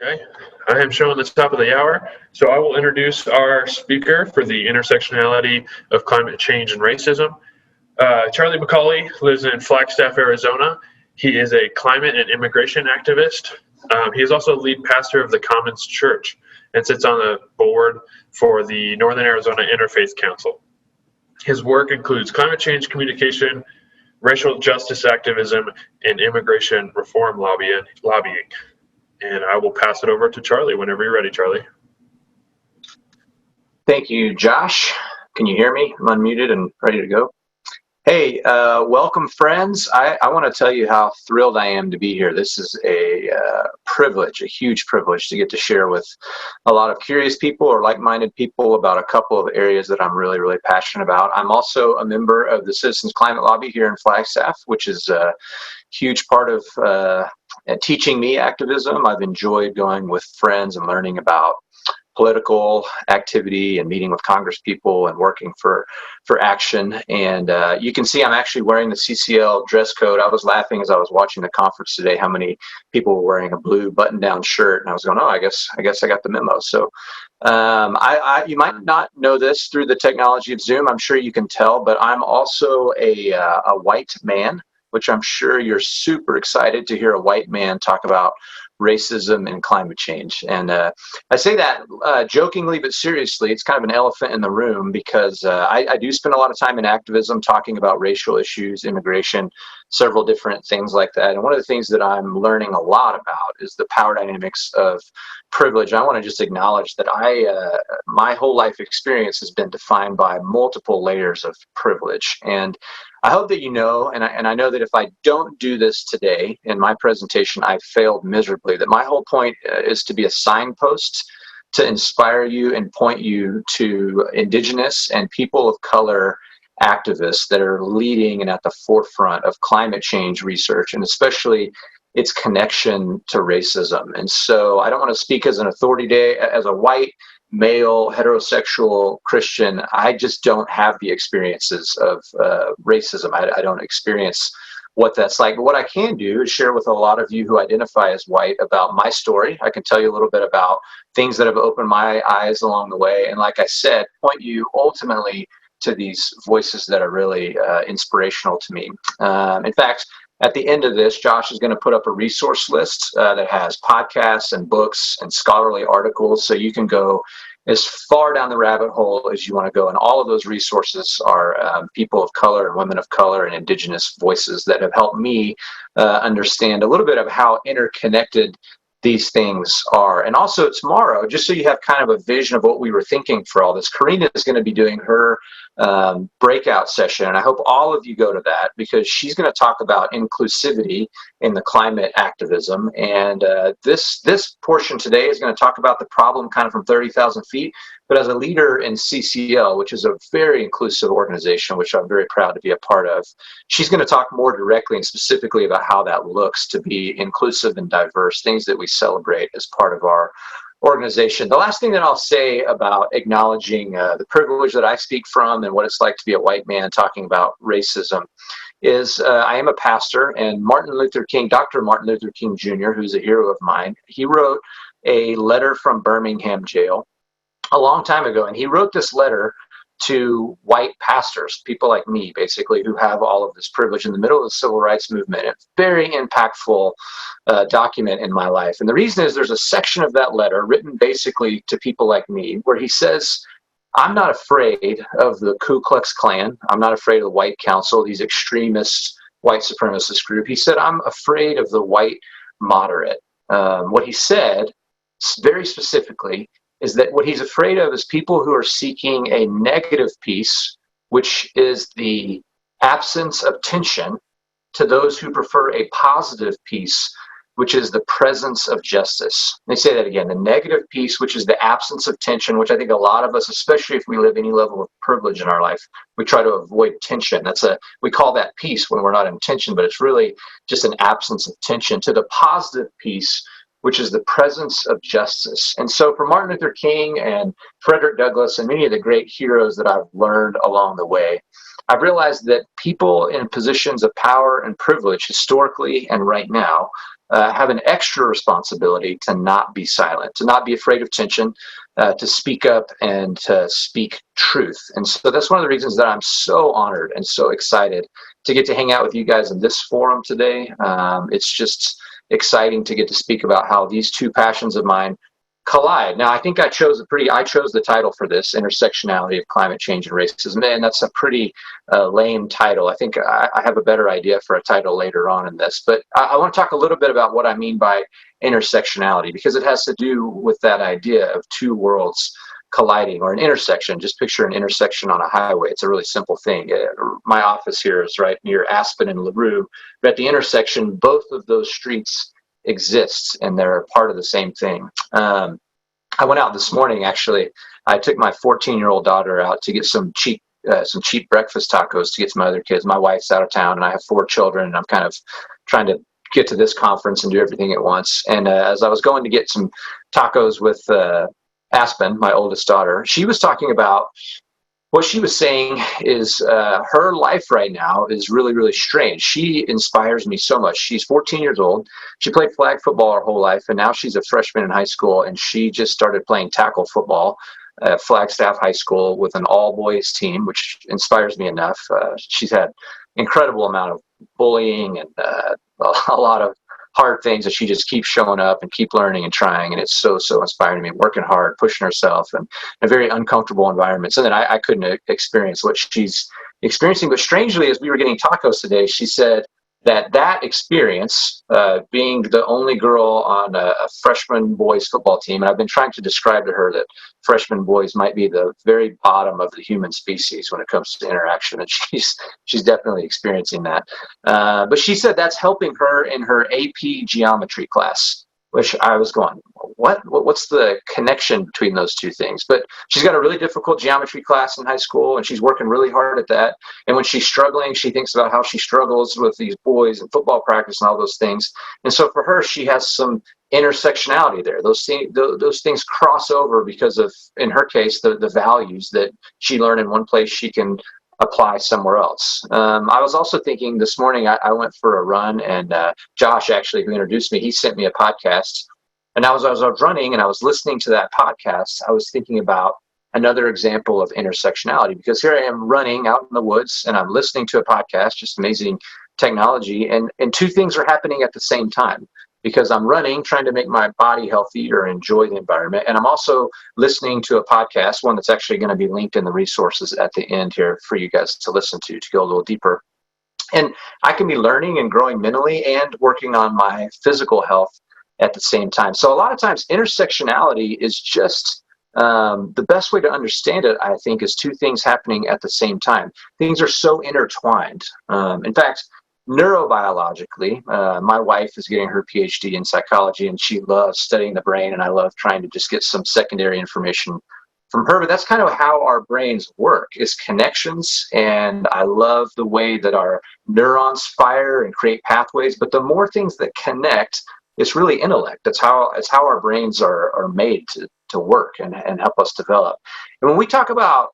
Okay, I am showing the top of the hour, so I will introduce our speaker for the intersectionality of climate change and racism. Charlie McCallie lives in Flagstaff, Arizona. He is a climate and immigration activist. He is also lead pastor of the Commons Church and sits on the board for the Northern Arizona Interfaith Council. His work includes climate change communication, racial justice activism, and immigration reform lobbying. And I will pass it over to Charlie whenever you're ready, Charlie. Thank you, Josh. Can you hear me? I'm unmuted and ready to go. Hey, welcome, friends. I want to tell you how thrilled I am to be here. This is a privilege, a huge privilege to get to share with a lot of curious people or like-minded people about a couple of areas that I'm really, really passionate about. I'm also a member of the Citizens Climate Lobby here in Flagstaff, which is a huge part of teaching me activism. I've enjoyed going with friends and learning about political activity and meeting with Congress people and working for action. And you can see I'm actually wearing the CCL dress code. I was laughing as I was watching the conference today how many people were wearing a blue button-down shirt, and I was going, oh, I guess I got the memo. So you might not know this through the technology of Zoom. I'm sure you can tell, but I'm also a white man, which I'm sure you're super excited to hear a white man talk about racism and climate change. And I say that jokingly, but seriously. It's kind of an elephant in the room because I do spend a lot of time in activism talking about racial issues, immigration, several different things like that. And one of the things that I'm learning a lot about is the power dynamics of privilege. I want to just acknowledge that my whole life experience has been defined by multiple layers of privilege. And I hope that you know, and I know that if I don't do this today in my presentation, I failed miserably, that my whole point is to be a signpost to inspire you and point you to Indigenous and people of color activists that are leading and at the forefront of climate change research, and especially its connection to racism. And so I don't want to speak as an authority today, as a white, male, heterosexual Christian. I just don't have the experiences of racism. I don't experience what that's like. But what I can do is share with a lot of you who identify as white about my story. I can tell you a little bit about things that have opened my eyes along the way. And like I said, point you ultimately to these voices that are really inspirational to me. In fact, at the end of this, Josh is going to put up a resource list that has podcasts and books and scholarly articles, so you can go as far down the rabbit hole as you want to go. And all of those resources are people of color and women of color and Indigenous voices that have helped me understand a little bit of how interconnected these things are. And also tomorrow, just so you have kind of a vision of what we were thinking for all this, Karina is going to be doing her breakout session, and I hope all of you go to that because she's going to talk about inclusivity in the climate activism. And this portion today is going to talk about the problem kind of from 30,000 feet, but as a leader in CCL, which is a very inclusive organization, which I'm very proud to be a part of, she's going to talk more directly and specifically about how that looks to be inclusive and diverse, things that we celebrate as part of our organization. The last thing that I'll say about acknowledging the privilege that I speak from and what it's like to be a white man talking about racism is I am a pastor, and Dr. Martin Luther King Jr., who's a hero of mine, he wrote a letter from Birmingham jail a long time ago, and he wrote this letter to white pastors, people like me, basically, who have all of this privilege in the middle of the civil rights movement. It's a very impactful document in my life. And the reason is there's a section of that letter written basically to people like me where he says, I'm not afraid of the Ku Klux Klan. I'm not afraid of the White Council, these extremist white supremacist group. He said, I'm afraid of the white moderate. What he said, very specifically, is that what he's afraid of is people who are seeking a negative peace, which is the absence of tension, to those who prefer a positive peace, which is the presence of justice. Let me say that again, the negative peace, which is the absence of tension, which I think a lot of us, especially if we live any level of privilege in our life, we try to avoid tension. We call that peace when we're not in tension, but it's really just an absence of tension, to the positive peace, which is the presence of justice. And so for Martin Luther King and Frederick Douglass and many of the great heroes that I've learned along the way, I've realized that people in positions of power and privilege historically and right now have an extra responsibility to not be silent, to not be afraid of tension, to speak up and to speak truth. And so that's one of the reasons that I'm so honored and so excited to get to hang out with you guys in this forum today. It's just exciting to get to speak about how these two passions of mine collide. Now, I think I chose the title for this, Intersectionality of Climate Change and Racism, and that's a pretty lame title. I think I have a better idea for a title later on in this, but I want to talk a little bit about what I mean by intersectionality, because it has to do with that idea of two worlds colliding, or an intersection. Just picture an intersection on a highway. It's a really simple thing. My office here is right near Aspen and LaRue. But at the intersection, both of those streets exists, and they're part of the same thing. I went out this morning, actually. I took my 14-year-old daughter out to get some cheap breakfast tacos to get to my other kids. My wife's out of town, and I have 4 children, and I'm kind of trying to get to this conference and do everything at once. And as I was going to get some tacos with Aspen, my oldest daughter, she was talking about, what she was saying is her life right now is really, really strange. She inspires me so much. She's 14 years old. She played flag football her whole life, and now she's a freshman in high school, and she just started playing tackle football at Flagstaff High School with an all-boys team, which inspires me enough. She's had incredible amount of bullying and a lot of hard things that she just keeps showing up and keep learning and trying, and it's so inspiring to me, working hard, pushing herself, and in a very uncomfortable environment. So then I couldn't experience what she's experiencing. But strangely, as we were getting tacos today, she said that experience, being the only girl on a freshman boys football team, and I've been trying to describe to her that freshman boys might be the very bottom of the human species when it comes to interaction, and she's definitely experiencing that. But she said that's helping her in her AP geometry class, which I was going, what's the connection between those two things? But she's got a really difficult geometry class in high school, and she's working really hard at that. And when she's struggling, she thinks about how she struggles with these boys and football practice and all those things. And so for her, she has some intersectionality there. Those things cross over because of, in her case, the values that she learned in one place, she can apply somewhere else. I was also thinking this morning, I went for a run, and Josh, actually, who introduced me, he sent me a podcast. And as I was running and I was listening to that podcast, I was thinking about another example of intersectionality, because here I am running out in the woods and I'm listening to a podcast, just amazing technology. And two things are happening at the same time, because I'm running, trying to make my body healthy or enjoy the environment. And I'm also listening to a podcast, one that's actually going to be linked in the resources at the end here for you guys to listen to go a little deeper. And I can be learning and growing mentally and working on my physical health at the same time. So a lot of times intersectionality is just the best way to understand it, I think, is two things happening at the same time. Things are so intertwined. In fact, neurobiologically, my wife is getting her PhD in psychology, and she loves studying the brain, and I love trying to just get some secondary information from her. But that's kind of how our brains work, is connections. And I love the way that our neurons fire and create pathways. But the more things that connect, it's really intellect. It's how our brains are made to work and help us develop. And when we talk about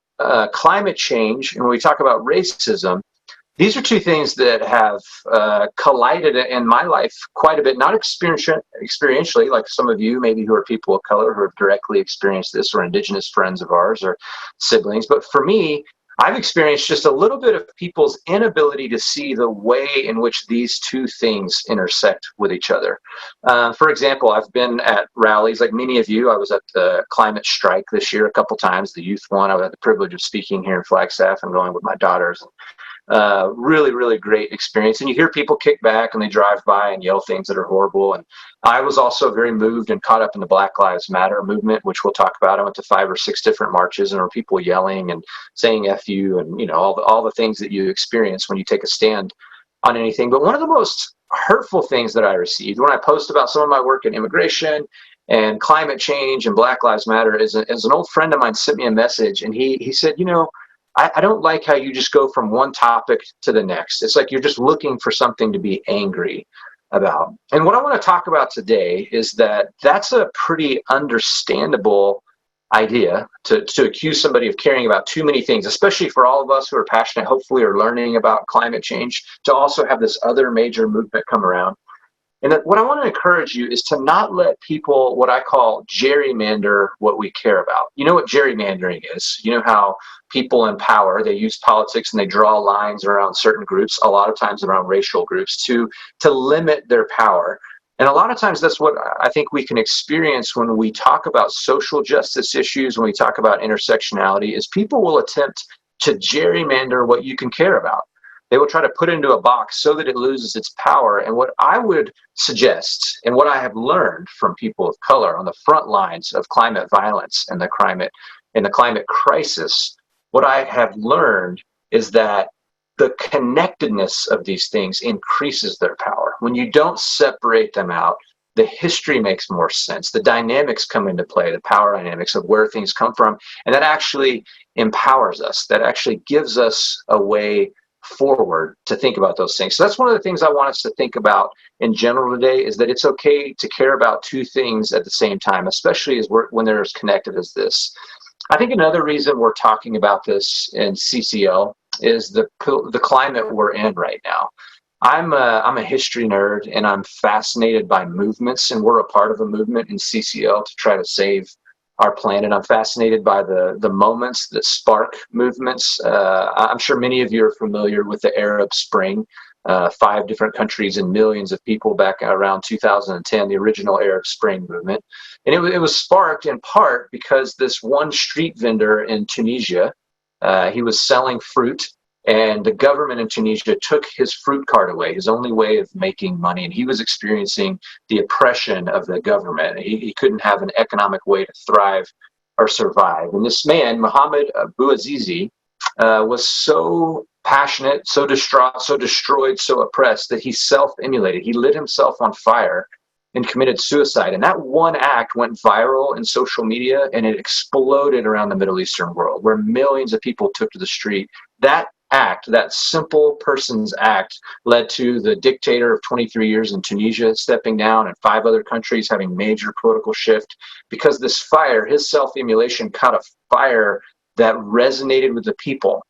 climate change and when we talk about racism, these are two things that have collided in my life quite a bit, not experientially, like some of you, maybe, who are people of color who have directly experienced this, or indigenous friends of ours or siblings. But for me, I've experienced just a little bit of people's inability to see the way in which these two things intersect with each other. For example, I've been at rallies like many of you. I was at the climate strike this year a couple times, the youth one. I've had the privilege of speaking here in Flagstaff and going with my daughters. Really, really great experience. And you hear people kick back and they drive by and yell things that are horrible. And I was also very moved and caught up in the Black Lives Matter movement, which we'll talk about. I went to 5 or 6 different marches, and there were people yelling and saying F you, and all the things that you experience when you take a stand on anything. But one of the most hurtful things that I received when I post about some of my work in immigration and climate change and Black Lives Matter is an old friend of mine sent me a message, and he said, I don't like how you just go from one topic to the next. It's like you're just looking for something to be angry about. And what I want to talk about today is that's a pretty understandable idea to accuse somebody of caring about too many things, especially for all of us who are passionate, hopefully, are learning about climate change, to also have this other major movement come around. And what I want to encourage you is to not let people, what I call gerrymander, what we care about. You know what gerrymandering is. You know how people in power, they use politics and they draw lines around certain groups, a lot of times around racial groups, to limit their power. And a lot of times that's what I think we can experience when we talk about social justice issues, when we talk about intersectionality, is people will attempt to gerrymander what you can care about. They will try to put it into a box so that it loses its power. And what I would suggest, and what I have learned from people of color on the front lines of climate violence and the climate crisis, what I have learned is that the connectedness of these things increases their power. When you don't separate them out, the history makes more sense. The dynamics come into play, the power dynamics of where things come from, and that actually empowers us. That actually gives us a way forward to think about those things. So that's one of the things I want us to think about in general today, is that it's okay to care about two things at the same time, especially when they're as connected as this. I think another reason we're talking about this in CCL is the climate we're in right now. I'm a history nerd, and I'm fascinated by movements, and we're a part of a movement in CCL to try to save our planet. I'm fascinated by the moments that spark movements. I'm sure many of you are familiar with the Arab Spring, 5 different countries and millions of people back around 2010, the original Arab Spring movement. And it was sparked in part because this one street vendor in Tunisia, he was selling fruit, and the government in Tunisia took his fruit cart away, his only way of making money, and he was experiencing the oppression of the government. He couldn't have an economic way to thrive or survive. And this man, Mohammed Bouazizi, was so passionate, so distraught, so destroyed, so oppressed that he self-immolated. He lit himself on fire and committed suicide. And that one act went viral in social media, and it exploded around the Middle Eastern world, where millions of people took to the street. That act, that simple person's act, led to the dictator of 23 years in Tunisia stepping down, and 5 other countries having major political shift, because this fire, his self-immolation, caught a fire that resonated with the people.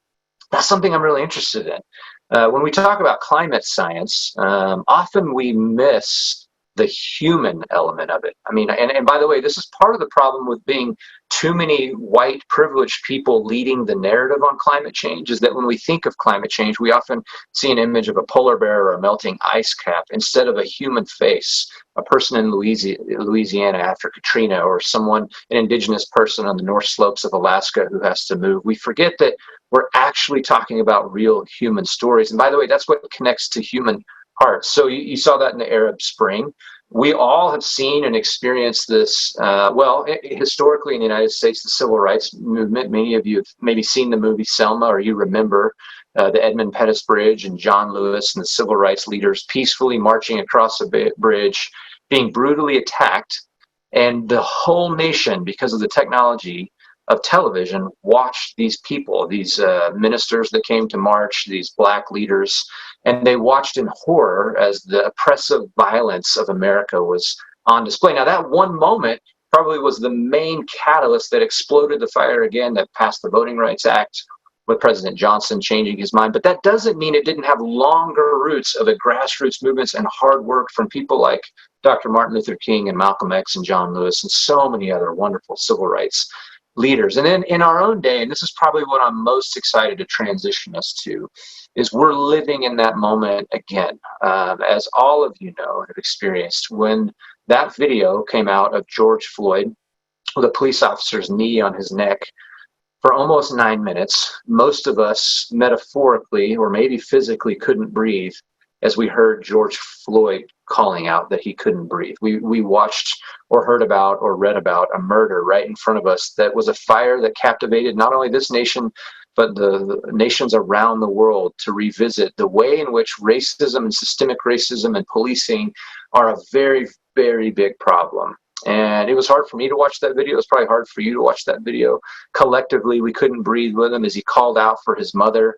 That's something I'm really interested in. When we talk about climate science, often we miss the human element of it. I mean, and by the way, this is part of the problem with being too many white privileged people leading the narrative on climate change, is that when we think of climate change, we often see an image of a polar bear or a melting ice cap instead of a human face, a person in Louisiana after Katrina, or an indigenous person on the North Slopes of Alaska who has to move. We forget that we're actually talking about real human stories. And by the way, that's what connects to human hearts. So you saw that in the Arab Spring. We all have seen and experienced this, historically in the United States, the civil rights movement. Many of you have maybe seen the movie Selma, or you remember the Edmund Pettus Bridge and John Lewis and the civil rights leaders peacefully marching across a bridge, being brutally attacked. And the whole nation, because of the technology of television, watched these people, these ministers that came to march, these black leaders, and they watched in horror as the oppressive violence of America was on display. Now, that one moment probably was the main catalyst that exploded the fire again, that passed the Voting Rights Act, with President Johnson changing his mind. But that doesn't mean it didn't have longer roots of the grassroots movements and hard work from people like Dr. Martin Luther King and Malcolm X and John Lewis and so many other wonderful civil rights leaders. And then in our own day, and this is probably what I'm most excited to transition us to, is we're living in that moment again, as all of you know, have experienced, when that video came out of George Floyd with a police officer's knee on his neck for almost 9 minutes. Most of us metaphorically or maybe physically couldn't breathe as we heard George Floyd calling out that he couldn't breathe. We watched or heard about or read about a murder right in front of us that was a fire that captivated not only this nation, but the nations around the world, to revisit the way in which racism and systemic racism and policing are a very, very big problem. And it was hard for me to watch that video. It was probably hard for you to watch that video. Collectively, we couldn't breathe with him as he called out for his mother.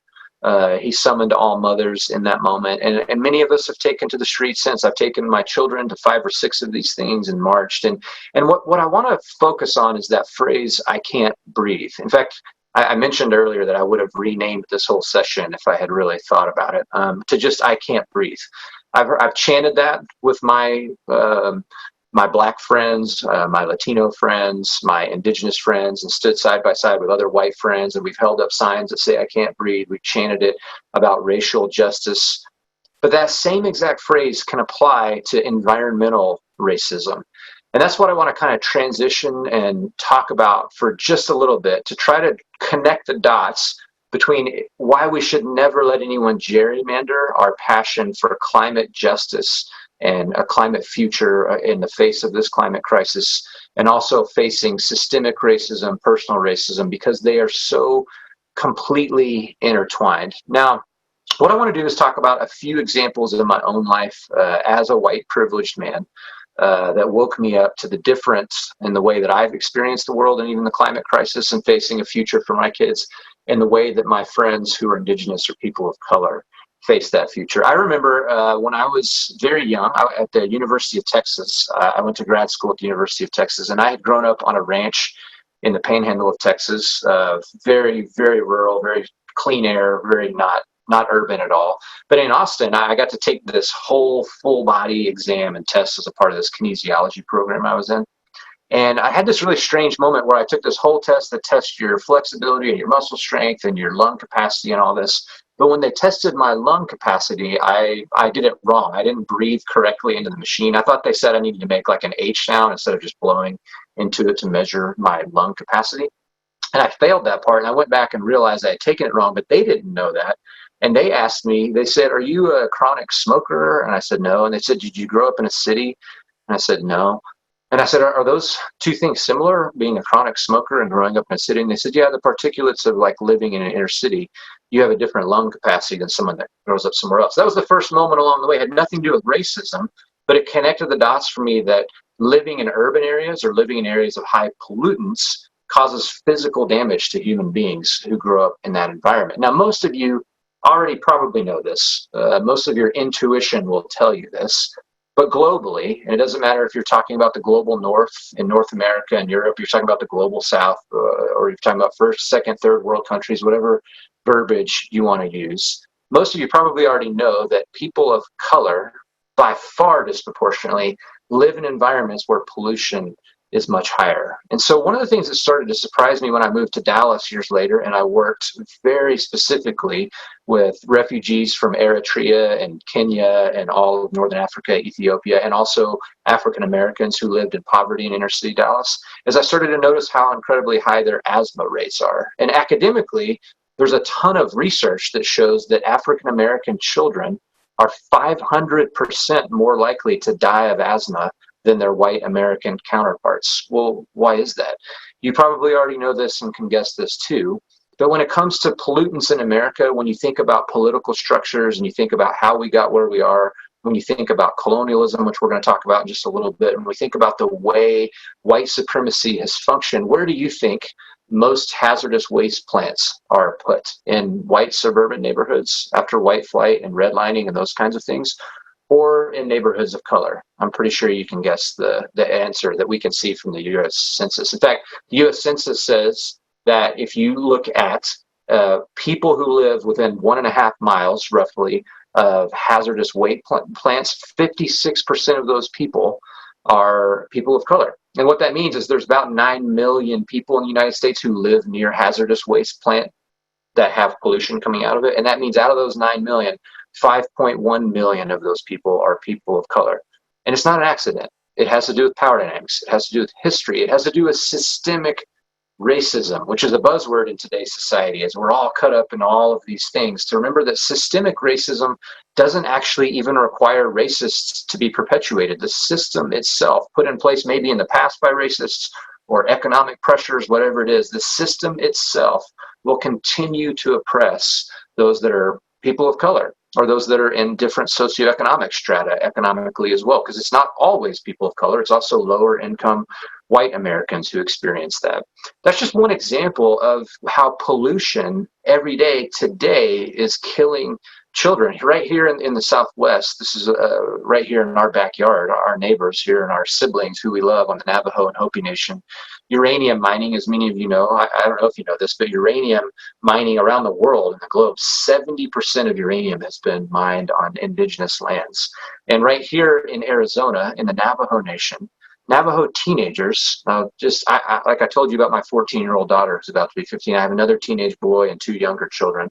He summoned all mothers in that moment. And many of us have taken to the streets since. I've taken my children to 5 or 6 of these things and marched. And what I want to focus on is that phrase, "I can't breathe." In fact, I mentioned earlier that I would have renamed this whole session if I had really thought about it, to just "I can't breathe." I've chanted that with my Black friends, my Latino friends, my Indigenous friends, and stood side by side with other white friends, and we've held up signs that say "I can't breathe." We've chanted it about racial justice. But that same exact phrase can apply to environmental racism. And that's what I want to kind of transition and talk about for just a little bit, to try to connect the dots between why we should never let anyone gerrymander our passion for climate justice and a climate future in the face of this climate crisis, and also facing systemic racism, personal racism, because they are so completely intertwined. Now, what I want to do is talk about a few examples in my own life as a white privileged man that woke me up to the difference in the way that I've experienced the world and even the climate crisis and facing a future for my kids, and the way that my friends who are Indigenous or people of color face that future. I remember when I was very young at the University of Texas. I went to grad school at the University of Texas, and I had grown up on a ranch in the panhandle of Texas, very, very rural, very clean air, very not urban at all. But in Austin, I got to take this whole full body exam and test as a part of this kinesiology program I was in. And I had this really strange moment where I took this whole test that tests your flexibility and your muscle strength and your lung capacity and all this. But when they tested my lung capacity, I did it wrong. I didn't breathe correctly into the machine. I thought they said I needed to make like an H sound instead of just blowing into it to measure my lung capacity. And I failed that part, and I went back and realized I had taken it wrong, but they didn't know that. And they asked me, they said, "Are you a chronic smoker?" And I said, "No." And they said, "Did you grow up in a city?" And I said, "No." And I said, are those two things similar, being a chronic smoker and growing up in a city?" And they said, "Yeah, the particulates of like living in an inner city, you have a different lung capacity than someone that grows up somewhere else." That was the first moment along the way. It had nothing to do with racism, but it connected the dots for me that living in urban areas or living in areas of high pollutants causes physical damage to human beings who grow up in that environment. Now, most of you already probably know this. Most of your intuition will tell you this. But globally, and it doesn't matter if you're talking about the global north in North America and Europe, you're talking about the global south, or you're talking about first, second, third world countries, whatever verbiage you want to use. Most of you probably already know that people of color, by far disproportionately, live in environments where pollution is much higher. And so one of the things that started to surprise me when I moved to Dallas years later, and I worked very specifically with refugees from Eritrea and Kenya and all of Northern Africa, Ethiopia, and also African Americans who lived in poverty in inner city Dallas, is I started to notice how incredibly high their asthma rates are. And academically, there's a ton of research that shows that African American children are 500% more likely to die of asthma than their white American counterparts. Well, why is that? You probably already know this and can guess this too. But when it comes to pollutants in America, when you think about political structures and you think about how we got where we are, when you think about colonialism, which we're going to talk about in just a little bit, and we think about the way white supremacy has functioned, where do you think most hazardous waste plants are put? In white suburban neighborhoods after white flight and redlining and those kinds of things? Or in neighborhoods of color? I'm pretty sure you can guess the answer that we can see from the U.S. Census. In fact, the U.S. Census says that if you look at people who live within 1.5 miles, roughly, of hazardous waste plants, 56% of those people are people of color. And what that means is there's about 9 million people in the United States who live near hazardous waste plant that have pollution coming out of it. And that means out of those 9 million, 5.1 million of those people are people of color. And it's not an accident. It has to do with power dynamics. It has to do with history. It has to do with systemic racism, which is a buzzword in today's society, as we're all cut up in all of these things. To remember that systemic racism doesn't actually even require racists to be perpetuated. The system itself, put in place maybe in the past by racists or economic pressures, whatever it is, the system itself will continue to oppress those that are people of color, or those that are in different socioeconomic strata economically as well, because it's not always people of color. It's also lower income white Americans who experience that. That's just one example of how pollution every day today is killing children right here in the Southwest. This is right here in our backyard, our neighbors here and our siblings who we love on the Navajo and Hopi Nation. Uranium mining, as many of you know, I don't know if you know this, but uranium mining around the world, in the globe, 70% of uranium has been mined on indigenous lands. And right here in Arizona, in the Navajo Nation, Navajo teenagers, like I told you about my 14-year-old daughter who's about to be 15, I have another teenage boy and two younger children.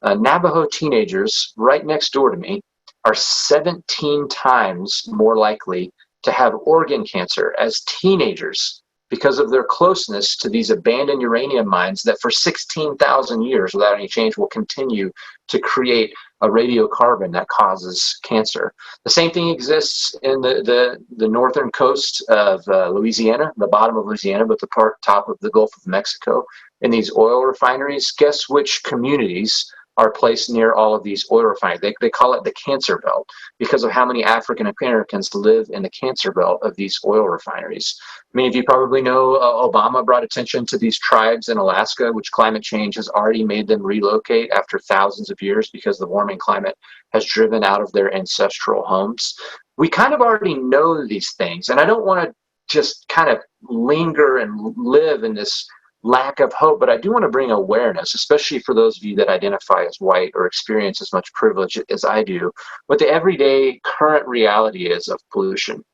Navajo teenagers right next door to me are 17 times more likely to have organ cancer as teenagers because of their closeness to these abandoned uranium mines that for 16,000 years without any change will continue to create a radiocarbon that causes cancer. The same thing exists in the northern coast of Louisiana, the bottom of Louisiana, but the top of the Gulf of Mexico. In these oil refineries, guess which communities are placed near all of these oil refineries? They call it the cancer belt because of how many African Americans live in the cancer belt of these oil refineries. Many of you probably know Obama brought attention to these tribes in Alaska, which climate change has already made them relocate after thousands of years because the warming climate has driven out of their ancestral homes. We kind of already know these things, and I don't want to just kind of linger and live in this lack of hope, but I do want to bring awareness, especially for those of you that identify as white or experience as much privilege as I do, what the everyday current reality is of pollution.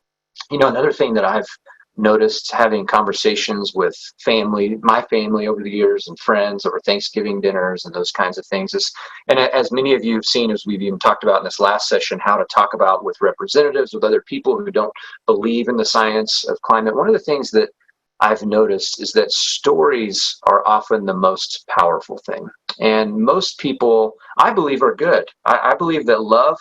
You know, another thing that I've noticed having conversations with my family over the years and friends over Thanksgiving dinners and those kinds of things is, and as many of you have seen, as we've even talked about in this last session, how to talk about with representatives, with other people who don't believe in the science of climate. One of the things that I've noticed is that stories are often the most powerful thing. And most people, I believe, are good. I believe that love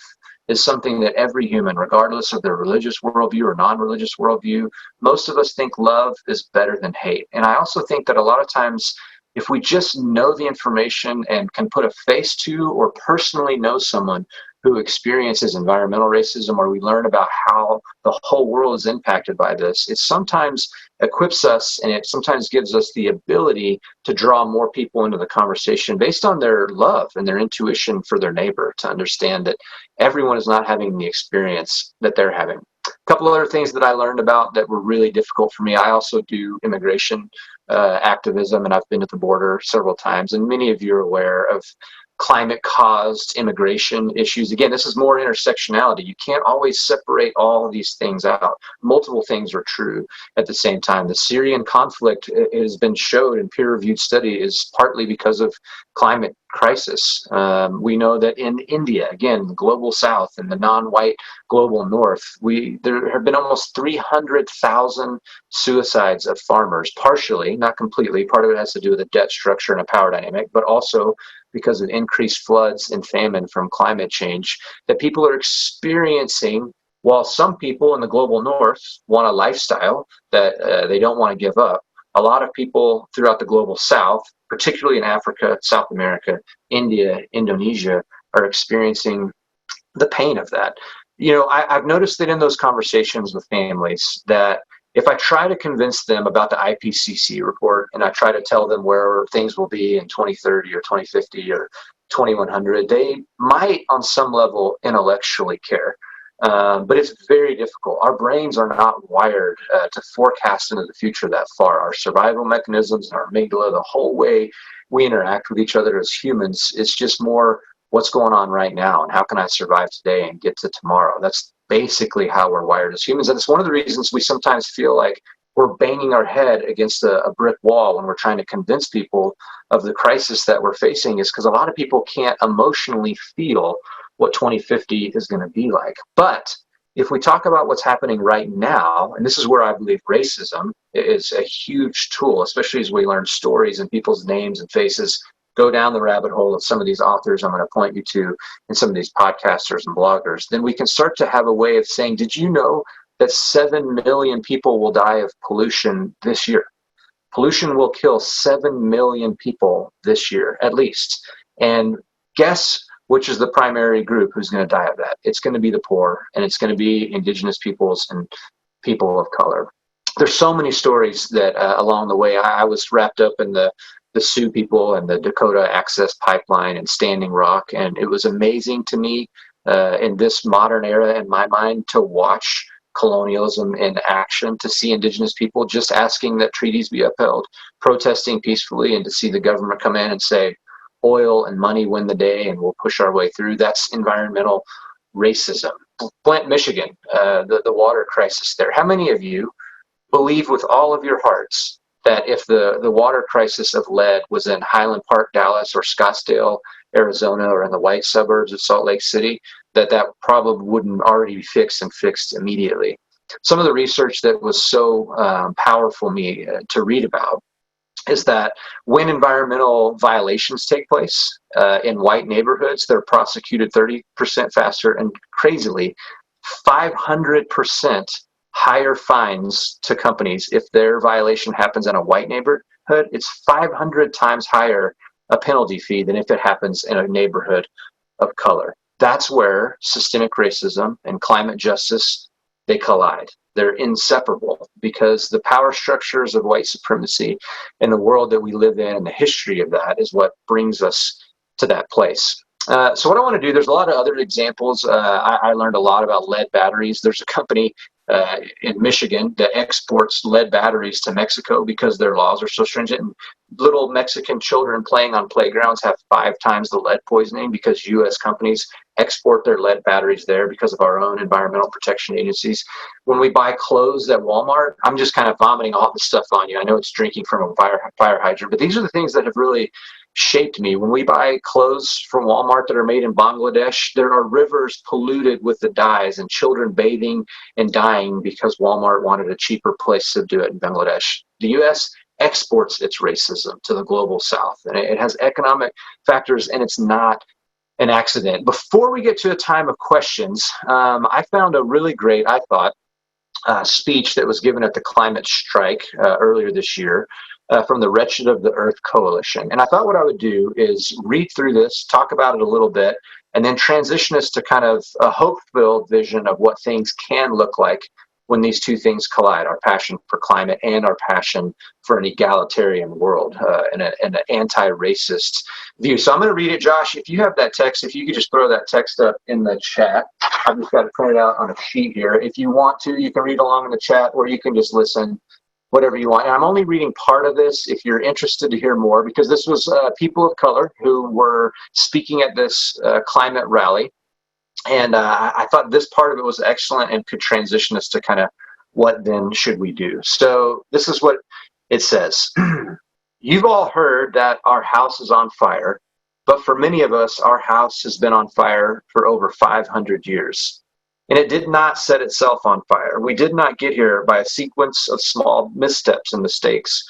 is something that every human, regardless of their religious worldview or non-religious worldview, most of us think love is better than hate. And I also think that a lot of times, if we just know the information and can put a face to or personally know someone who experiences environmental racism, or we learn about how the whole world is impacted by this, it sometimes equips us and it sometimes gives us the ability to draw more people into the conversation based on their love and their intuition for their neighbor, to understand that everyone is not having the experience that they're having. A couple other things that I learned about that were really difficult for me. I also do immigration activism, and I've been at the border several times, and many of you are aware of climate-caused immigration issues. Again, this is more intersectionality. You can't always separate all of these things out. Multiple things are true at the same time. The Syrian conflict has been showed in peer-reviewed study is partly because of climate crisis. We know that in India, again, the global south and the non-white global north, there have been almost 300,000 suicides of farmers, partially, not completely. Part of it has to do with a debt structure and a power dynamic, but also because of increased floods and famine from climate change that people are experiencing. While some people in the global north want a lifestyle that they don't want to give up, a lot of people throughout the global south, particularly in Africa, South America, India, Indonesia, are experiencing the pain of that. You know, I've noticed that in those conversations with families that if I try to convince them about the IPCC report and I try to tell them where things will be in 2030 or 2050 or 2100, they might on some level intellectually care. But it's very difficult. Our brains are not wired to forecast into the future that far. Our survival mechanisms, our amygdala, the whole way we interact with each other as humans is just more what's going on right now and how can I survive today and get to tomorrow. That's basically how we're wired as humans. And it's one of the reasons we sometimes feel like we're banging our head against a brick wall when we're trying to convince people of the crisis that we're facing, is because a lot of people can't emotionally feel what 2050 is going to be like. But if we talk about what's happening right now, and this is where I believe racism is a huge tool, especially as we learn stories and people's names and faces, go down the rabbit hole of some of these authors I'm going to point you to and some of these podcasters and bloggers, then we can start to have a way of saying, did you know that 7 million people will die of pollution this year? Pollution will kill 7 million people this year, at least. And guess which is the primary group who's going to die of that? It's going to be the poor, and it's going to be indigenous peoples and people of color. There's so many stories that along the way, I was wrapped up in the the Sioux people and the Dakota Access Pipeline and Standing Rock. And it was amazing to me in this modern era, in my mind, to watch colonialism in action, to see indigenous people just asking that treaties be upheld, protesting peacefully, and to see the government come in and say, oil and money win the day and we'll push our way through. That's environmental racism. Flint, Michigan, the water crisis there. How many of you believe with all of your hearts that if the water crisis of lead was in Highland Park, Dallas, or Scottsdale, Arizona, or in the white suburbs of Salt Lake City, that probably wouldn't already be fixed and fixed immediately? Some of the research that was so powerful me to read about is that when environmental violations take place in white neighborhoods, they're prosecuted 30% faster, and crazily, 500% higher fines to companies if their violation happens in a white neighborhood. It's 500 times higher a penalty fee than if it happens in a neighborhood of color. That's where systemic racism and climate justice, they collide. They're inseparable because the power structures of white supremacy and the world that we live in and the history of that is what brings us to that place. So what I want to do, there's a lot of other examples. I learned a lot about lead batteries. There's a company in Michigan that exports lead batteries to Mexico because their laws are so stringent. And little Mexican children playing on playgrounds have 5 times the lead poisoning because U.S. companies export their lead batteries there because of our own environmental protection agencies. When we buy clothes at Walmart, I'm just kind of vomiting all this stuff on you. I know it's drinking from a fire hydrant, but these are the things that have really shaped me. When we buy clothes from Walmart that are made in Bangladesh, there are rivers polluted with the dyes and children bathing and dying because Walmart wanted a cheaper place to do it in Bangladesh. The U.S. exports its racism to the global south, and it has economic factors, and it's not an accident. Before we get to a time of questions, I found a really great, I thought, speech that was given at the climate strike earlier this year from the Wretched of the Earth Coalition. And I thought what I would do is read through this, talk about it a little bit, and then transition us to kind of a hope-filled vision of what things can look like when these two things collide, our passion for climate and our passion for an egalitarian world and an anti-racist view. So I'm going to read it. Josh, if you have that text, if you could just throw that text up in the chat. I've just got it printed out on a sheet here. If you want to, you can read along in the chat, or you can just listen, whatever you want. And I'm only reading part of this if you're interested to hear more, because this was people of color who were speaking at this climate rally. And I thought this part of it was excellent and could transition us to kind of what then should we do. So this is what it says. You've all heard that our house is on fire, but for many of us, our house has been on fire for over 500 years. And it did not set itself on fire. We did not get here by a sequence of small missteps and mistakes.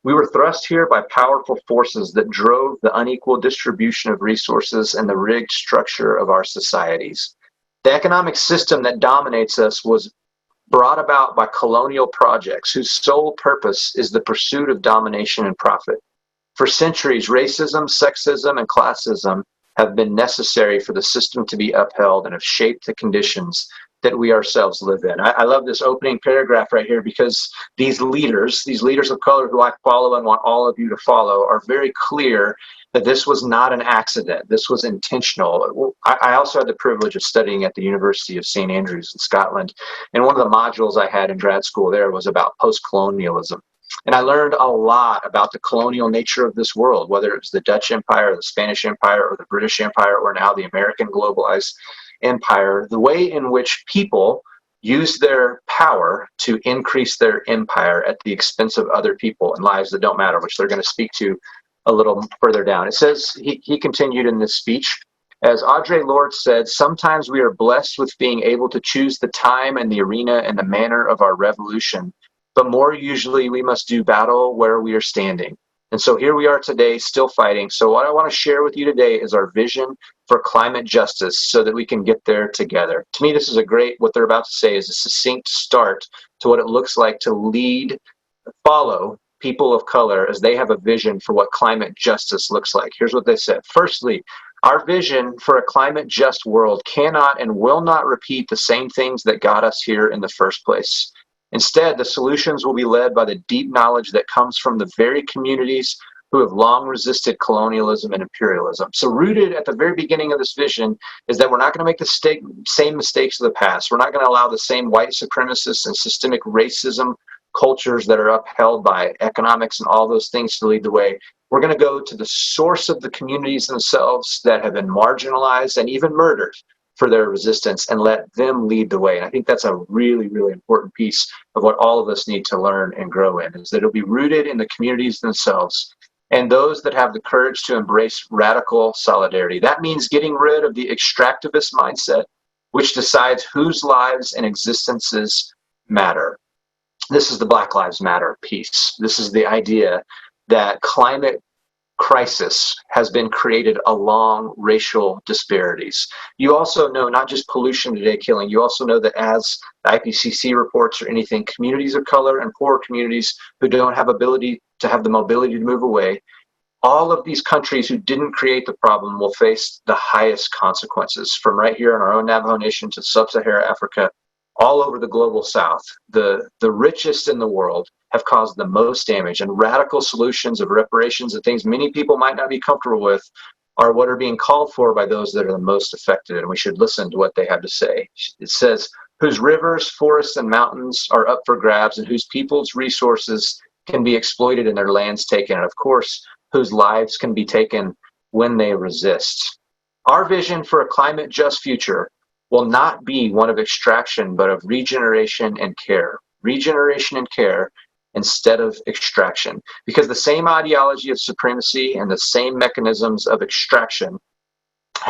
We were thrust here by powerful forces that drove the unequal distribution of resources and the rigged structure of our societies. The economic system that dominates us was brought about by colonial projects whose sole purpose is the pursuit of domination and profit. For centuries, racism, sexism, and classism have been necessary for the system to be upheld and have shaped the conditions that we ourselves live in. I love this opening paragraph right here because these leaders of color who I follow and want all of you to follow are very clear that this was not an accident. This was intentional. I also had the privilege of studying at the University of St. Andrews in Scotland. And one of the modules I had in grad school there was about post-colonialism. And I learned a lot about the colonial nature of this world, whether it was the Dutch Empire, the Spanish Empire, or the British Empire, or now the American globalized empire, the way in which people use their power to increase their empire at the expense of other people and lives that don't matter, which they're going to speak to a little further down. It says, he continued in this speech, as Audre Lorde said, sometimes we are blessed with being able to choose the time and the arena and the manner of our revolution, but more usually we must do battle where we are standing. And so here we are today, still fighting. So what I want to share with you today is our vision for climate justice so that we can get there together. To me, this is what they're about to say is a succinct start to what it looks like to lead, follow people of color as they have a vision for what climate justice looks like. Here's what they said. Firstly, our vision for a climate just world cannot and will not repeat the same things that got us here in the first place. Instead, the solutions will be led by the deep knowledge that comes from the very communities who have long resisted colonialism and imperialism. So rooted at the very beginning of this vision is that we're not going to make the same mistakes of the past. We're not going to allow the same white supremacist and systemic racism cultures that are upheld by economics and all those things to lead the way. We're going to go to the source of the communities themselves that have been marginalized and even murdered for their resistance and let them lead the way. And I think that's a really, really important piece of what all of us need to learn and grow in, is that it'll be rooted in the communities themselves and those that have the courage to embrace radical solidarity. That means getting rid of the extractivist mindset, which decides whose lives and existences matter. This is the Black Lives Matter piece. This is the idea that climate crisis has been created along racial disparities. You also know not just pollution today killing, you also know that as the IPCC reports or anything, communities of color and poor communities who don't have ability to have the mobility to move away, all of these countries who didn't create the problem will face the highest consequences, from right here in our own Navajo Nation to sub-Saharan Africa, all over the global south. The richest in the world have caused the most damage, and radical solutions of reparations and things many people might not be comfortable with are what are being called for by those that are the most affected, and we should listen to what they have to say. It says, whose rivers, forests, and mountains are up for grabs, and whose people's resources can be exploited and their lands taken, and of course, whose lives can be taken when they resist. Our vision for a climate just future will not be one of extraction, but of regeneration and care. Regeneration and care instead of extraction. Because the same ideology of supremacy and the same mechanisms of extraction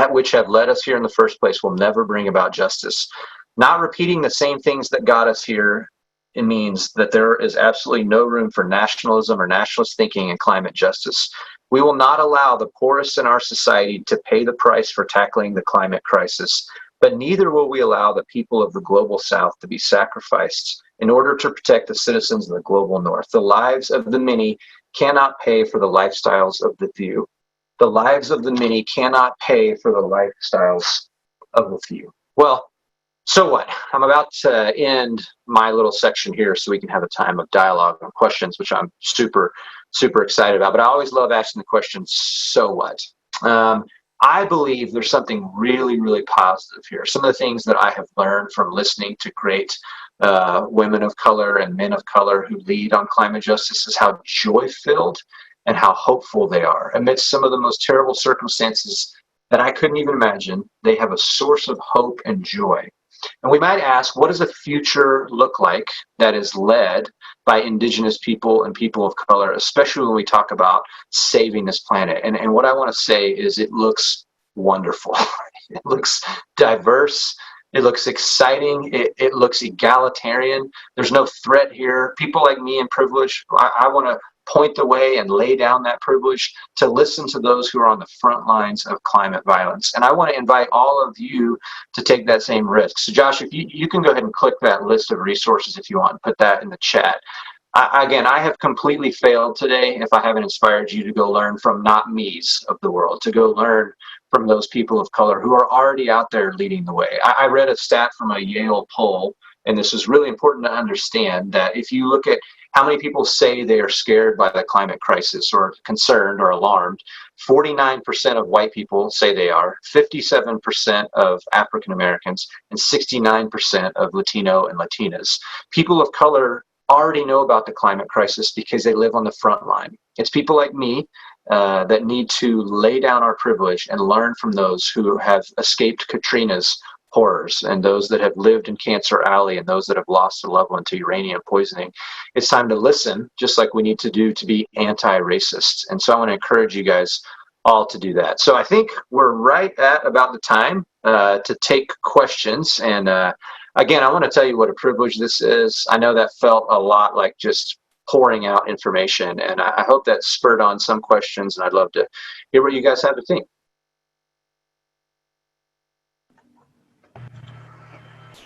which have led us here in the first place will never bring about justice. Not repeating the same things that got us here, it means that there is absolutely no room for nationalism or nationalist thinking in climate justice. We will not allow the poorest in our society to pay the price for tackling the climate crisis, but neither will we allow the people of the global south to be sacrificed in order to protect the citizens of the global north. The lives of the many cannot pay for the lifestyles of the few. The lives of the many cannot pay for the lifestyles of the few. Well, so what? I'm about to end my little section here so we can have a time of dialogue and questions, which I'm super, super excited about. But I always love asking the question, so what? I believe there's something really, really positive here. Some of the things that I have learned from listening to great women of color and men of color who lead on climate justice is how joy-filled and how hopeful they are. Amidst some of the most terrible circumstances that I couldn't even imagine, they have a source of hope and joy. And we might ask, what does a future look like that is led by indigenous people and people of color, especially when we talk about saving this planet? And what I want to say is it looks wonderful. It looks diverse. It looks exciting. It looks egalitarian. There's no threat here. People like me in privilege, I want to point the way and lay down that privilege to listen to those who are on the front lines of climate violence. And I want to invite all of you to take that same risk. So Josh, if you can go ahead and click that list of resources if you want and put that in the chat. Again, I have completely failed today if I haven't inspired you to go learn from not me's of the world, to go learn from those people of color who are already out there leading the way. I read a stat from a Yale poll, and this is really important to understand, that if you look at how many people say they are scared by the climate crisis or concerned or alarmed, 49% of white people say they are, 57% of African Americans, and 69% of Latino and Latinas. People of color already know about the climate crisis because they live on the front line. It's people like me that need to lay down our privilege and learn from those who have escaped Katrina's horrors and those that have lived in Cancer Alley and those that have lost a loved one to uranium poisoning. It's time to listen, just like we need to do to be anti-racist. And so I want to encourage you guys all to do that. So I think we're right at about the time to take questions. And again, I want to tell you what a privilege this is. I know that felt a lot like just pouring out information, and I hope that spurred on some questions, and I'd love to hear what you guys have to think.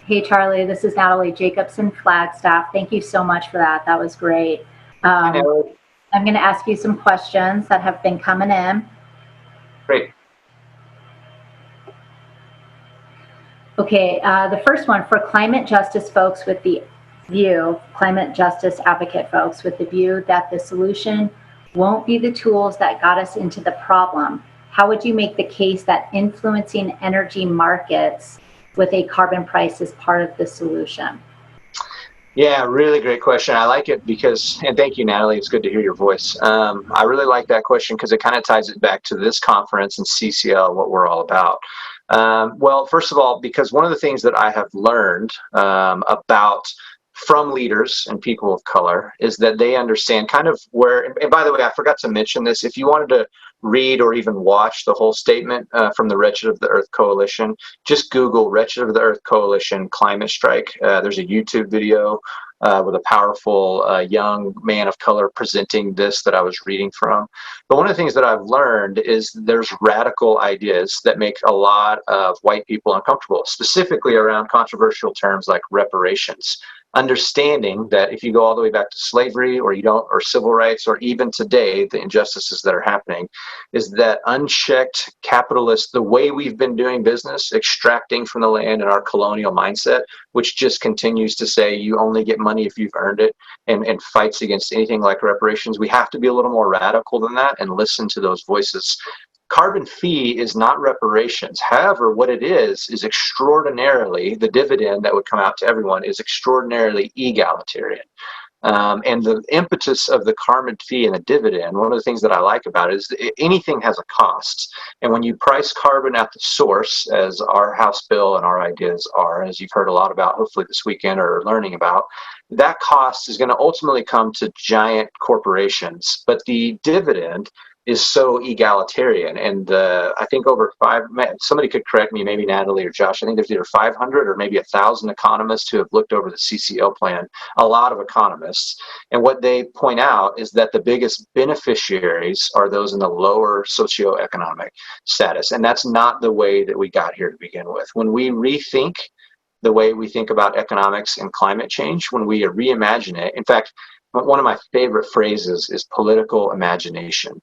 Hey, Charlie, this is Natalie Jacobson, Flagstaff. Thank you so much for that. That was great. I'm going to ask you some questions that have been coming in. Great. Okay, the first one, for climate justice folks with the view, climate justice advocate folks with the view that the solution won't be the tools that got us into the problem, how would you make the case that influencing energy markets with a carbon price is part of the solution? Yeah, really great question. I like it because, and thank you, Natalie. It's good to hear your voice. I really like that question because it kind of ties it back to this conference and CCL, what we're all about. Well, first of all, because one of the things that I have learned about from leaders and people of color is that they understand kind of where, and by the way, I forgot to mention this, if you wanted to read or even watch the whole statement from the Wretched of the Earth Coalition, just Google Wretched of the Earth Coalition climate strike. There's a YouTube video with a powerful young man of color presenting this that I was reading from. But one of the things that I've learned is there's radical ideas that make a lot of white people uncomfortable, specifically around controversial terms like reparations. Understanding that if you go all the way back to slavery or civil rights, or even today, the injustices that are happening, is that unchecked capitalist, the way we've been doing business, extracting from the land and our colonial mindset, which just continues to say you only get money if you've earned it, and fights against anything like reparations. We have to be a little more radical than that and listen to those voices. Carbon fee is not reparations. However, what it is extraordinarily, the dividend that would come out to everyone is extraordinarily egalitarian. And the impetus of the carbon fee and the dividend, one of the things that I like about it is that anything has a cost. And when you price carbon at the source, as our House bill and our ideas are, as you've heard a lot about hopefully this weekend or learning about, that cost is going to ultimately come to giant corporations. But the dividend is so egalitarian, and I think somebody could correct me, maybe Natalie or Josh, I think there's either 500 or maybe 1,000 economists who have looked over the CCL plan, a lot of economists, and what they point out is that the biggest beneficiaries are those in the lower socioeconomic status, and that's not the way that we got here to begin with. When we rethink the way we think about economics and climate change, when we reimagine it, in fact, one of my favorite phrases is political imagination.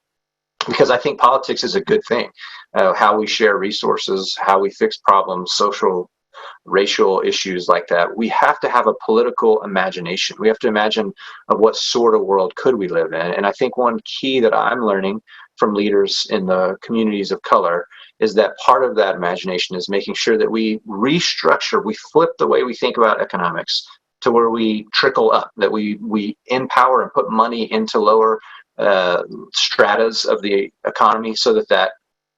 Because I think politics is a good thing. How we share resources, how we fix problems, social, racial issues like that. We have to have a political imagination. We have to imagine of what sort of world could we live in. And I think one key that I'm learning from leaders in the communities of color is that part of that imagination is making sure that we restructure, we flip the way we think about economics to where we trickle up, that we empower and put money into lower stratas of the economy so that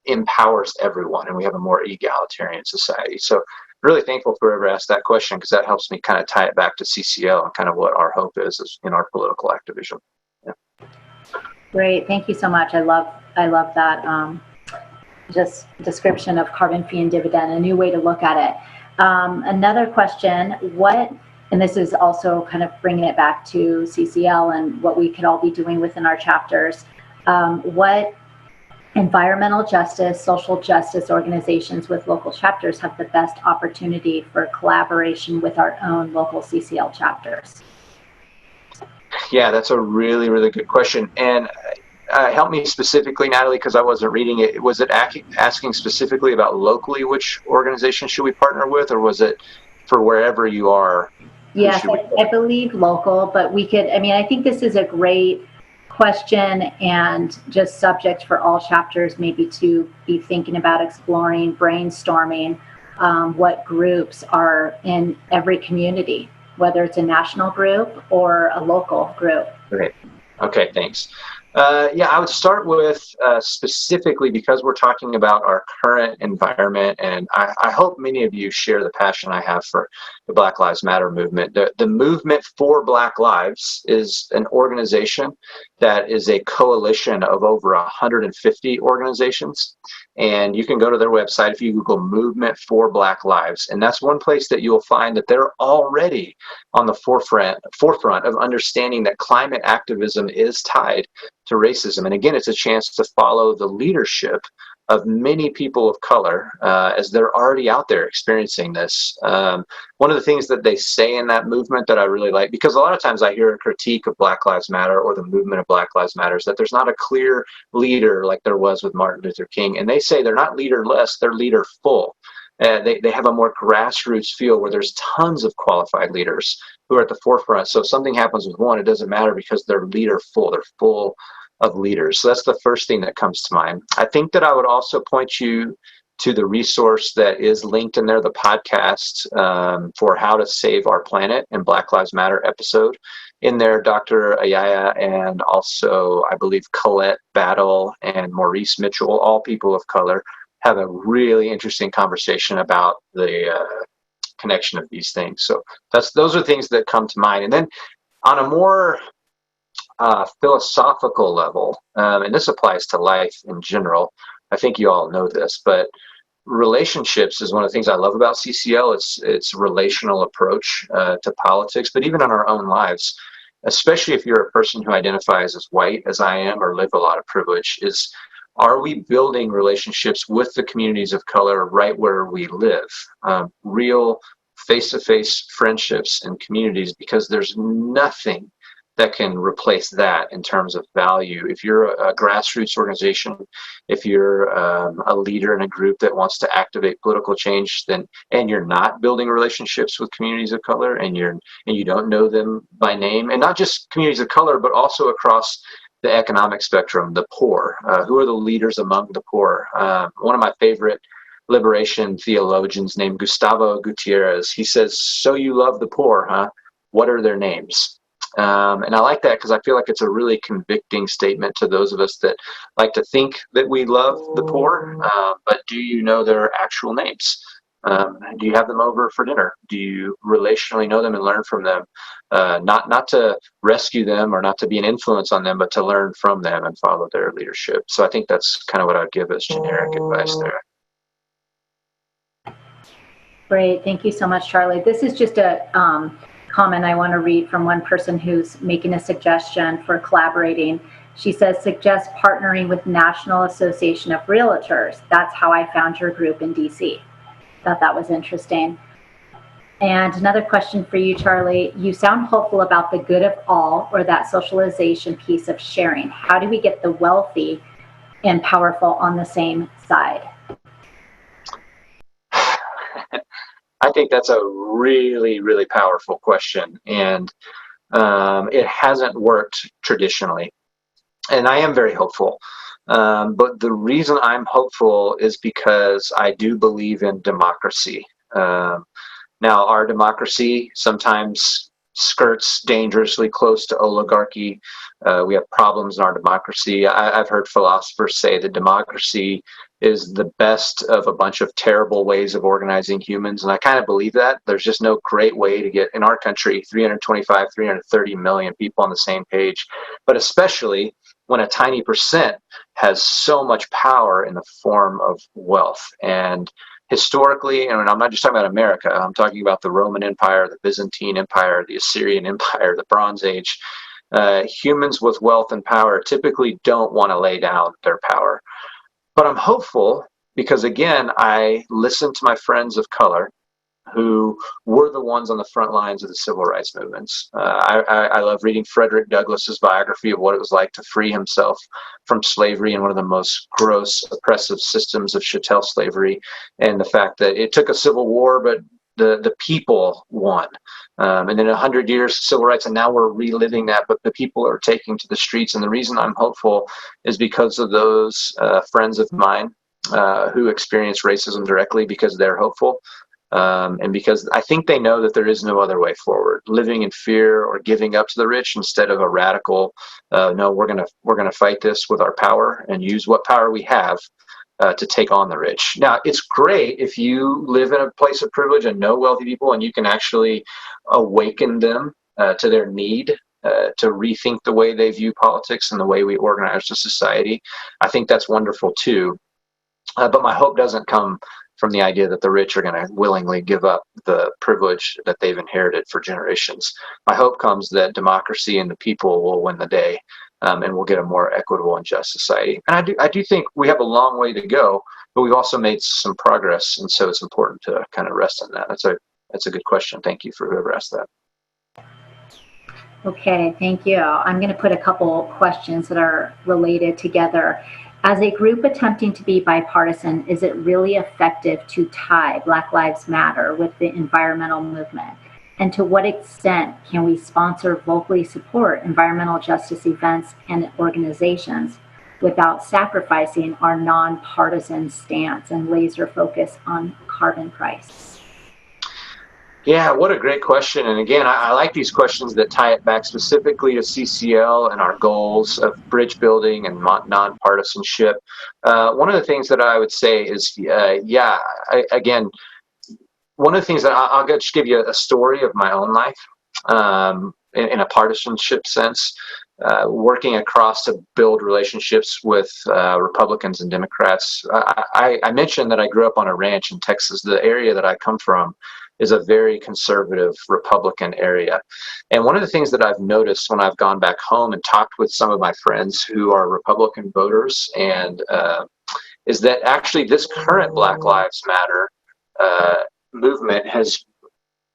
empowers everyone and we have a more egalitarian society. So really thankful for whoever asked that question, because that helps me kind of tie it back to CCL and kind of what our hope is in our political activism. Yeah. Great, thank you so much. I love that just description of carbon fee and dividend, a new way to look at it. Another question, and this is also kind of bringing it back to CCL and what we could all be doing within our chapters. What environmental justice, social justice organizations with local chapters have the best opportunity for collaboration with our own local CCL chapters? Yeah, that's a really, really good question. And help me specifically, Natalie, because I wasn't reading it. Was it asking specifically about locally which organization should we partner with, or was it for wherever you are? Yes, I believe local, but we could, I think this is a great question and just subject for all chapters maybe to be thinking about exploring, brainstorming what groups are in every community, whether it's a national group or a local group. Great. Okay, thanks. I would start with specifically because we're talking about our current environment, and I hope many of you share the passion I have for the Black Lives Matter movement. The movement for Black Lives is an organization that is a coalition of over 150 organizations, and you can go to their website if you Google Movement for Black Lives, and that's one place that you'll find that they're already on the forefront of understanding that climate activism is tied to racism. And again, it's a chance to follow the leadership of many people of color as they're already out there experiencing this. One of the things that they say in that movement that I really like, because a lot of times I hear a critique of Black Lives Matter or the movement of Black Lives Matter, is that there's not a clear leader like there was with Martin Luther King. And they say they're not leaderless, they're leaderful. They have a more grassroots feel where there's tons of qualified leaders who are at the forefront. So if something happens with one, it doesn't matter because they're leaderful. They're full leaders. So that's the first thing that comes to mind. I think that I would also point you to the resource that is linked in there, the podcast for How to Save Our Planet and Black Lives Matter episode. In there, Dr. Ayaya and also, I believe, Colette Battle and Maurice Mitchell, all people of color, have a really interesting conversation about the connection of these things. So those are things that come to mind. And then on a more philosophical level, and this applies to life in general, I think you all know this, but relationships is one of the things I love about CCL. It's relational approach to politics, but even in our own lives, especially if you're a person who identifies as white, as I am, or live a lot of privilege, is are we building relationships with the communities of color right where we live? Real face-to-face friendships and communities, because there's nothing that can replace that in terms of value. If you're a grassroots organization, if you're a leader in a group that wants to activate political change, and you're not building relationships with communities of color, and you don't know them by name, and not just communities of color, but also across the economic spectrum, the poor. Who are the leaders among the poor? One of my favorite liberation theologians named Gustavo Gutierrez, he says, "So you love the poor, huh? What are their names?" And I like that because I feel like it's a really convicting statement to those of us that like to think that we love the poor, but do you know their actual names? Do you have them over for dinner? Do you relationally know them and learn from them? Not to rescue them or not to be an influence on them, but to learn from them and follow their leadership. So I think that's kind of what I'd give as generic advice there. Great. Thank you so much, Charlie. This is just a comment I want to read from one person who's making a suggestion for collaborating. She says, suggest partnering with National Association of Realtors. That's how I found your group in DC. Thought that was interesting. And another question for you, Charlie. You sound hopeful about the good of all, or that socialization piece of sharing. How do we get the wealthy and powerful on the same side? I think that's a really, really powerful question, and it hasn't worked traditionally. And I am very hopeful. But the reason I'm hopeful is because I do believe in democracy. Now, our democracy sometimes skirts dangerously close to oligarchy. We have problems in our democracy. I've heard philosophers say that democracy is the best of a bunch of terrible ways of organizing humans. And I kind of believe that. There's just no great way to get, in our country, 325, 330 million people on the same page. But especially when a tiny percent has so much power in the form of wealth. And historically, and I'm not just talking about America, I'm talking about the Roman Empire, the Byzantine Empire, the Assyrian Empire, the Bronze Age. Humans with wealth and power typically don't want to lay down their power. But I'm hopeful because, again, I listen to my friends of color who were the ones on the front lines of the civil rights movements. I love reading Frederick Douglass's biography of what it was like to free himself from slavery in one of the most gross, oppressive systems of chattel slavery, and the fact that it took a civil war, but the people won. And then 100 years of civil rights, and now we're reliving that, but the people are taking to the streets. And the reason I'm hopeful is because of those friends of mine who experience racism directly, because they're hopeful. And because I think they know that there is no other way forward. Living in fear or giving up to the rich instead of a radical, no, we're gonna fight this with our power and use what power we have to take on the rich. Now, it's great if you live in a place of privilege and know wealthy people, and you can actually awaken them to their need to rethink the way they view politics and the way we organize the society. I think that's wonderful too. But my hope doesn't come from the idea that the rich are going to willingly give up the privilege that they've inherited for generations. My hope comes that democracy and the people will win the day, and we'll get a more equitable and just society. And I do think we have a long way to go, but we've also made some progress, and so it's important to kind of rest on that. That's a good question. Thank you for whoever asked that. Okay, thank you. I'm going to put a couple questions that are related together. As a group attempting to be bipartisan, is it really effective to tie Black Lives Matter with the environmental movement? And to what extent can we sponsor, vocally support environmental justice events and organizations without sacrificing our nonpartisan stance and laser focus on carbon price? Yeah, what a great question. And again, I like these questions that tie it back specifically to CCL and our goals of bridge building and nonpartisanship. One of the things that I would say is, again, one of the things that I'll just give you a story of my own life in a partisanship sense, working across to build relationships with Republicans and Democrats. I mentioned that I grew up on a ranch in Texas. The area that I come from is a very conservative Republican area. And one of the things that I've noticed when I've gone back home and talked with some of my friends who are Republican voters, and is that actually this current Black Lives Matter movement has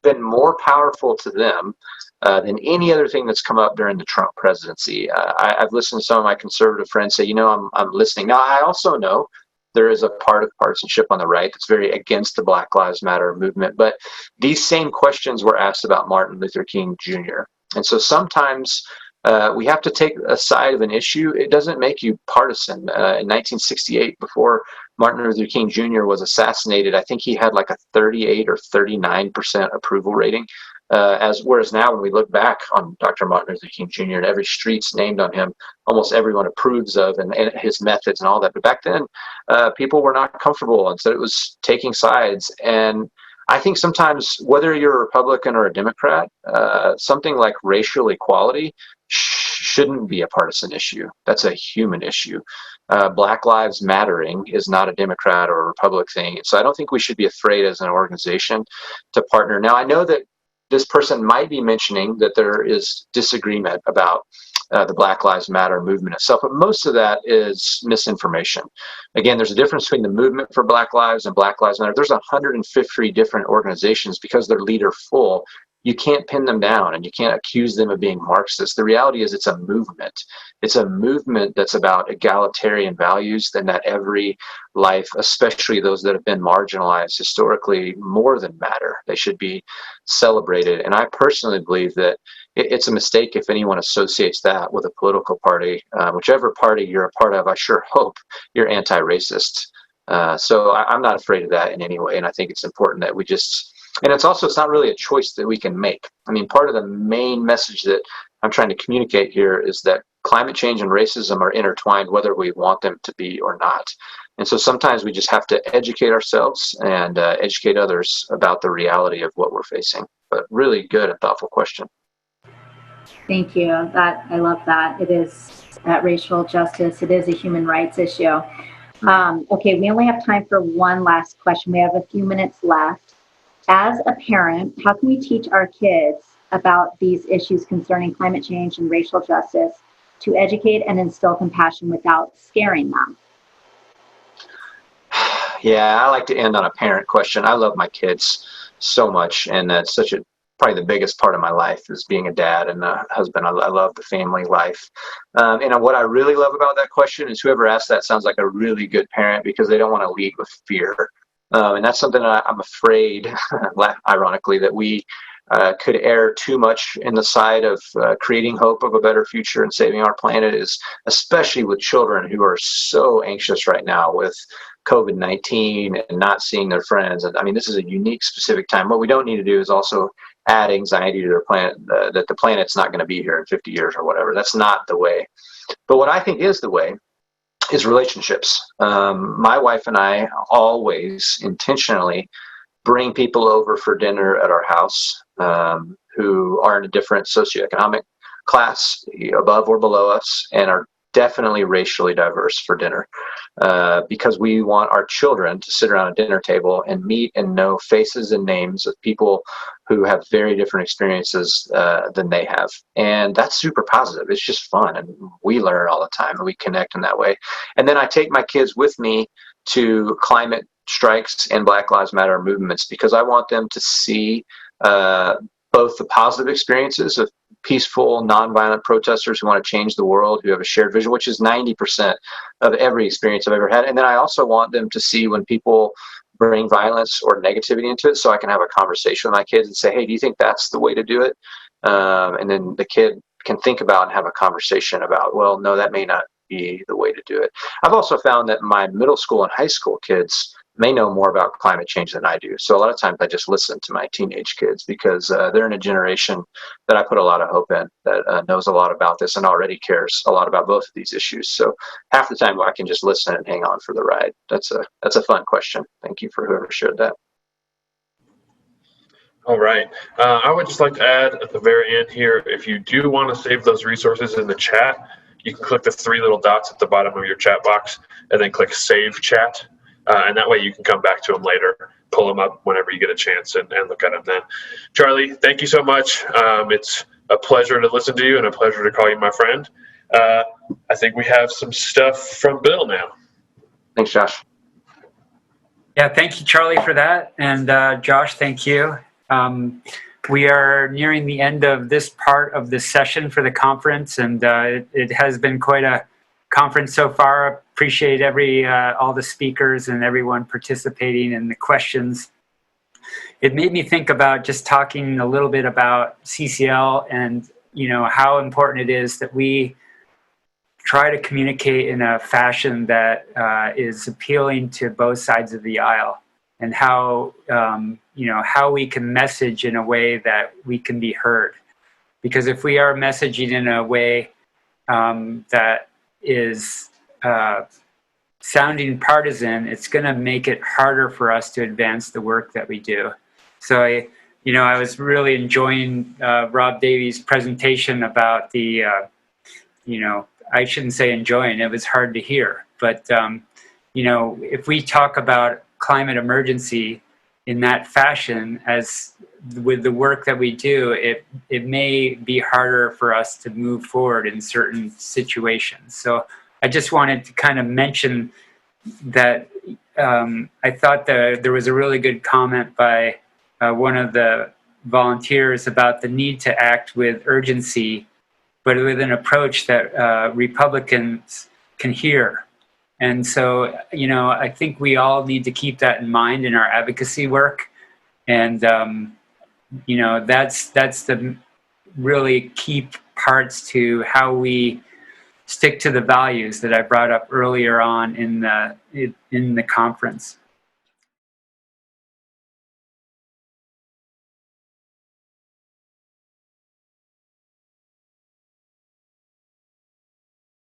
been more powerful to them than any other thing that's come up during the Trump presidency. I've listened to some of my conservative friends say, I'm listening. Now, I also know there is a part of partisanship on the right that's very against the Black Lives Matter movement, but these same questions were asked about Martin Luther King Jr. And so sometimes we have to take a side of an issue. It doesn't make you partisan. In 1968, before Martin Luther King Jr. was assassinated, I think he had like a 38 or 39% approval rating. Whereas now, when we look back on Dr. Martin Luther King Jr. and every street's named on him, almost everyone approves of and his methods and all that. But back then, people were not comfortable, and so it was taking sides. And I think sometimes, whether you're a Republican or a Democrat, something like racial equality shouldn't be a partisan issue. That's a human issue. Black Lives Mattering is not a Democrat or a Republican thing. So I don't think we should be afraid as an organization to partner. Now, I know that this person might be mentioning that there is disagreement about the Black Lives Matter movement itself, but most of that is misinformation. Again, there's a difference between the movement for Black Lives and Black Lives Matter. There's 150 different organizations. Because they're leader full, you can't pin them down and you can't accuse them of being Marxist. The reality is it's a movement. It's a movement that's about egalitarian values, and that every life, especially those that have been marginalized historically, more than matter. They should be celebrated. And I personally believe that it's a mistake if anyone associates that with a political party. Whichever party you're a part of, I sure hope you're anti-racist. So I'm not afraid of that in any way. And I think it's important that we just, and it's not really a choice that we can make. I mean, part of the main message that I'm trying to communicate here is that climate change and racism are intertwined, whether we want them to be or not. And so sometimes we just have to educate ourselves and educate others about the reality of what we're facing. But really good and thoughtful question. Thank you. I love that. It is racial justice. It is a human rights issue. Okay, we only have time for one last question. We have a few minutes left. As a parent, how can we teach our kids about these issues concerning climate change and racial justice to educate and instill compassion without scaring them? Yeah, I like to end on a parent question. I love my kids so much, and that's probably the biggest part of my life is being a dad and a husband. I love the family life. And what I really love about that question is whoever asked that sounds like a really good parent, because they don't want to lead with fear. And that's something that I'm afraid, ironically, that we could err too much in the side of creating hope of a better future and saving our planet, is especially with children who are so anxious right now with COVID-19 and not seeing their friends. And I mean, this is a unique, specific time. What we don't need to do is also add anxiety to their planet, that the planet's not going to be here in 50 years or whatever. That's not the way. But what I think is the way is relationships. My wife and I always intentionally bring people over for dinner at our house who are in a different socioeconomic class, above or below us, and are definitely racially diverse for dinner, because we want our children to sit around a dinner table and meet and know faces and names of people who have very different experiences than they have. And that's super positive. It's just fun, and we learn all the time, and we connect in that way. And then I take my kids with me to climate strikes and Black Lives Matter movements, because I want them to see both the positive experiences of peaceful, nonviolent protesters who want to change the world, who have a shared vision, which is 90% of every experience I've ever had. And then I also want them to see when people bring violence or negativity into it, so I can have a conversation with my kids and say, hey, do you think that's the way to do it? And then the kid can think about and have a conversation about, well, no, that may not be the way to do it. I've also found that my middle school and high school kids may know more about climate change than I do. So a lot of times I just listen to my teenage kids because they're in a generation that I put a lot of hope in, that knows a lot about this and already cares a lot about both of these issues. So half the time I can just listen and hang on for the ride. That's a fun question. Thank you for whoever shared that. All right. I would just like to add at the very end here, if you do want to save those resources in the chat, you can click the three little dots at the bottom of your chat box and then click Save Chat. And that way you can come back to them later, pull them up whenever you get a chance and look at them then. Charlie, thank you so much. It's a pleasure to listen to you and a pleasure to call you my friend. I think we have some stuff from Bill now. Thanks, Josh. Yeah, thank you, Charlie, for that. And Josh, thank you. We are nearing the end of this part of the session for the conference, and it has been quite a conference so far. Appreciate all the speakers and everyone participating and the questions. It made me think about just talking a little bit about CCL and how important it is that we try to communicate in a fashion that is appealing to both sides of the aisle, and how we can message in a way that we can be heard. Because if we are messaging in a way that is sounding partisan, it's going to make it harder for us to advance the work that we do. So I was really enjoying Rob Davies' presentation about the, I shouldn't say enjoying, it was hard to hear. But, if we talk about climate emergency in that fashion, as with the work that we do, it may be harder for us to move forward in certain situations. So I just wanted to kind of mention that I thought that there was a really good comment by one of the volunteers about the need to act with urgency, but with an approach that Republicans can hear. And so, I think we all need to keep that in mind in our advocacy work. And, that's the really key parts to how we stick to the values that I brought up earlier on in the conference.